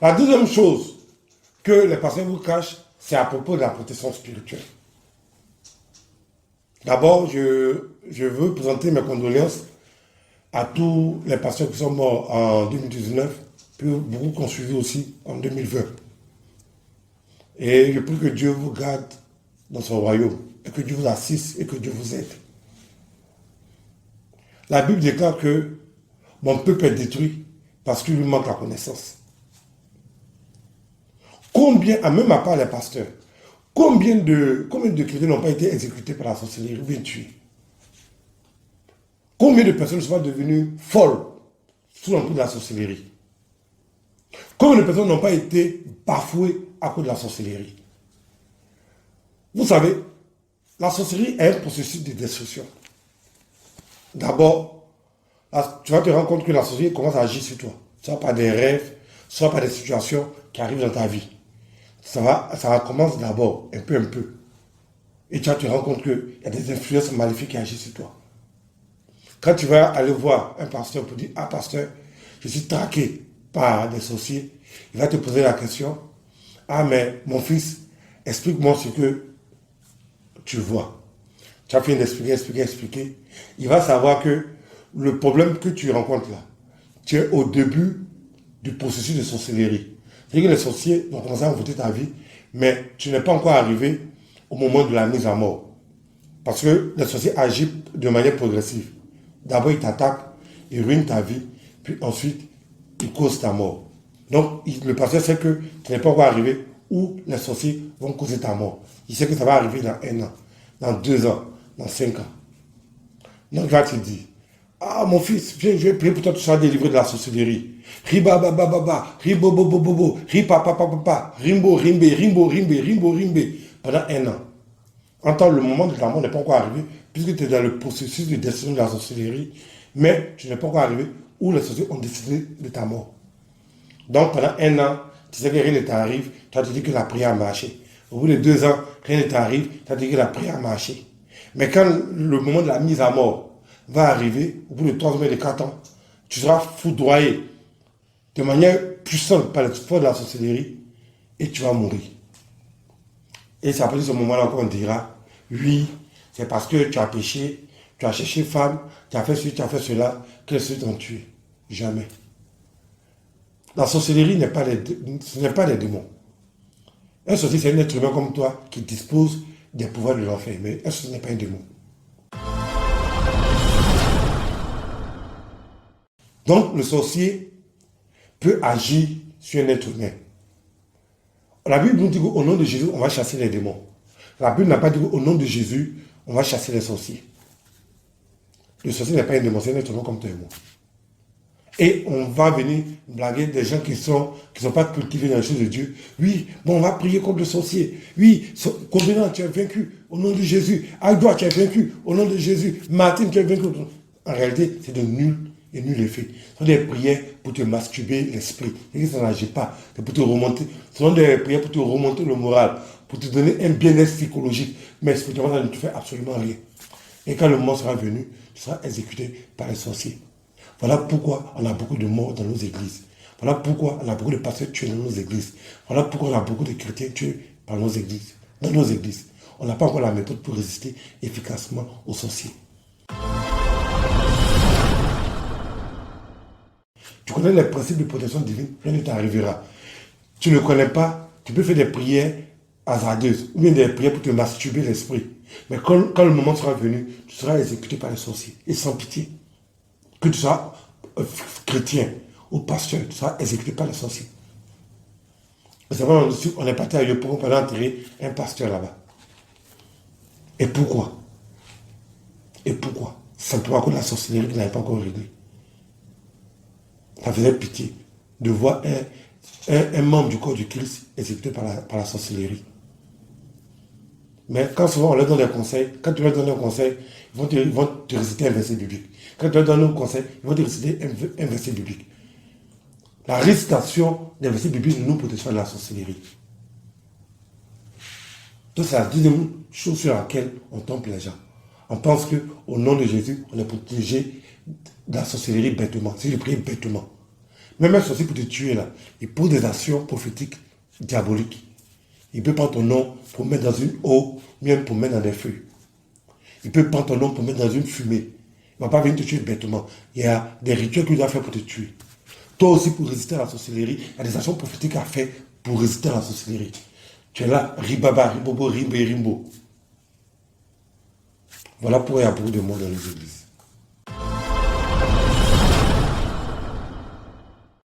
La deuxième chose que les pasteurs vous cachent, c'est à propos de la protection spirituelle. D'abord, je veux présenter mes condoléances à tous les pasteurs qui sont morts en 2019, puis beaucoup qui ont suivi aussi en 2020. Et je prie que Dieu vous garde dans son royaume, et que Dieu vous assiste et que Dieu vous aide. La Bible déclare que mon peuple est détruit parce qu'il lui manque la connaissance. Combien, même à part les pasteurs, combien de chrétiens n'ont pas été exécutés par la sorcellerie ou bien tués? Combien de personnes sont devenues folles sous l'emprise de la sorcellerie? Combien de personnes n'ont pas été bafouées à cause de la sorcellerie? Vous savez, la sorcellerie est un processus de destruction. D'abord, tu vas te rendre compte que la sorcellerie commence à agir sur toi. Soit par des rêves, soit par des situations qui arrivent dans ta vie. Ça commence d'abord, un peu. Et tu vas te rendre compte qu'il y a des influences maléfiques qui agissent sur toi. Quand tu vas aller voir un pasteur pour dire, ah pasteur, je suis traqué par des sorciers, il va te poser la question, ah mais mon fils, explique-moi ce que tu vois. Tu as fini d'expliquer. Il va savoir que le problème que tu rencontres là, tu es au début du processus de sorcellerie. C'est-à-dire que les sorciers vont commencer à envoûter ta vie, mais tu n'es pas encore arrivé au moment de la mise à mort. Parce que les sorciers agissent de manière progressive. D'abord, ils t'attaquent, ils ruinent ta vie, puis ensuite, ils causent ta mort. Donc, le pasteur sait que tu n'es pas encore arrivé où les sorciers vont causer ta mort. Il sait que ça va arriver dans 1 an, dans 2 ans, dans 5 ans. Donc, il va te dire, ah, mon fils, viens, je vais prier pour toi, tu seras délivré de la sorcellerie. Riba, baba, baba, ribo, bobo, bobo, ripa, papa, papa, rimbo, rimbe, pendant 1 an. Entends, le moment de ta mort n'est pas encore arrivé, puisque tu es dans le processus de destruction de la sorcellerie, mais tu n'es pas encore arrivé où les sorciers ont décidé de ta mort. Donc, pendant 1 an, tu sais que rien ne t'arrive, tu as dit que la prière a marché. Au bout de 2 ans, rien ne t'arrive, tu as dit que la prière a marché. Mais quand le moment de la mise à mort va arriver, au bout de 3 ans et de 4 ans, tu seras foudroyé de manière puissante par les forces de la sorcellerie et tu vas mourir. Et c'est à partir de ce moment-là qu'on dira, oui, c'est parce que tu as péché, tu as cherché femme, tu as fait ceci, tu as fait cela, que les sorciers t'ont tué. Jamais. La sorcellerie ce n'est pas des démons. Un sorcier, c'est un être humain comme toi qui dispose des pouvoirs de l'enfer, mais un sorcier n'est pas un démon. Donc, le sorcier peut agir sur un être humain. La Bible nous dit qu'au nom de Jésus, on va chasser les démons. La Bible n'a pas dit qu'au nom de Jésus, on va chasser les sorciers. Le sorcier n'est pas un démon, c'est un être humain comme toi et moi. Et on va venir blaguer des gens qui ne sont pas cultivés dans les choses de Dieu. Oui, bon, on va prier contre le sorcier. Oui, Covenant, tu es vaincu au nom de Jésus. Agua, tu es vaincu au nom de Jésus. Martine, tu es vaincu. En réalité, c'est de nul et nul effet. Ce sont des prières pour te masturber l'esprit. Et ça n'agit pas. C'est pour te remonter. Ce sont des prières pour te remonter le moral, pour te donner un bien-être psychologique. Mais spirituellement, ça ne te fait absolument rien. Et quand le moment sera venu, tu seras exécuté par les sorciers. Voilà pourquoi on a beaucoup de morts dans nos églises. Voilà pourquoi on a beaucoup de pasteurs tués dans nos églises. Voilà pourquoi on a beaucoup de chrétiens tués par nos églises, dans nos églises. On n'a pas encore la méthode pour résister efficacement aux sorciers. Tu connais les principes de protection divine, rien ne t'arrivera. Tu ne connais pas, tu peux faire des prières hasardeuses, ou bien des prières pour te masturber l'esprit. Mais quand le moment sera venu, tu seras exécuté par les sorciers, et sans pitié. Que tu sois chrétien ou pasteur, tu seras exécuté par les sorciers. Vous savez, on est parti à Yopougon pour aller enterrer un pasteur là-bas. Et pourquoi? Simplement à cause de la sorcellerie qui n'avait pas encore réglé. Ça faisait pitié de voir un membre du corps du Christ exécuté par la sorcellerie. Mais quand souvent on leur donne des conseils, quand tu leur donnes un conseil, ils vont te réciter un verset biblique. Quand tu leur donnes un conseil, ils vont te réciter un verset biblique. La récitation des versets bibliques ne nous protège pas de la sorcellerie. Donc c'est la deuxième chose sur laquelle on trompe les gens. On pense qu'au nom de Jésus, on est protégé de la sorcellerie bêtement. Si je prie bêtement. Même un sorcier pour te tuer là, il pose des actions prophétiques diaboliques. Il peut prendre ton nom pour mettre dans une eau, même pour mettre dans des feux. Il peut prendre ton nom pour mettre dans une fumée. Il ne va pas venir te tuer bêtement. Il y a des rituels qu'il doit faire pour te tuer. Toi aussi, pour résister à la sorcellerie, il y a des actions prophétiques à faire pour résister à la sorcellerie. Tu es là, ribaba, ribobo, rimbe, rimbo. Voilà pourquoi il y a beaucoup de monde dans les églises.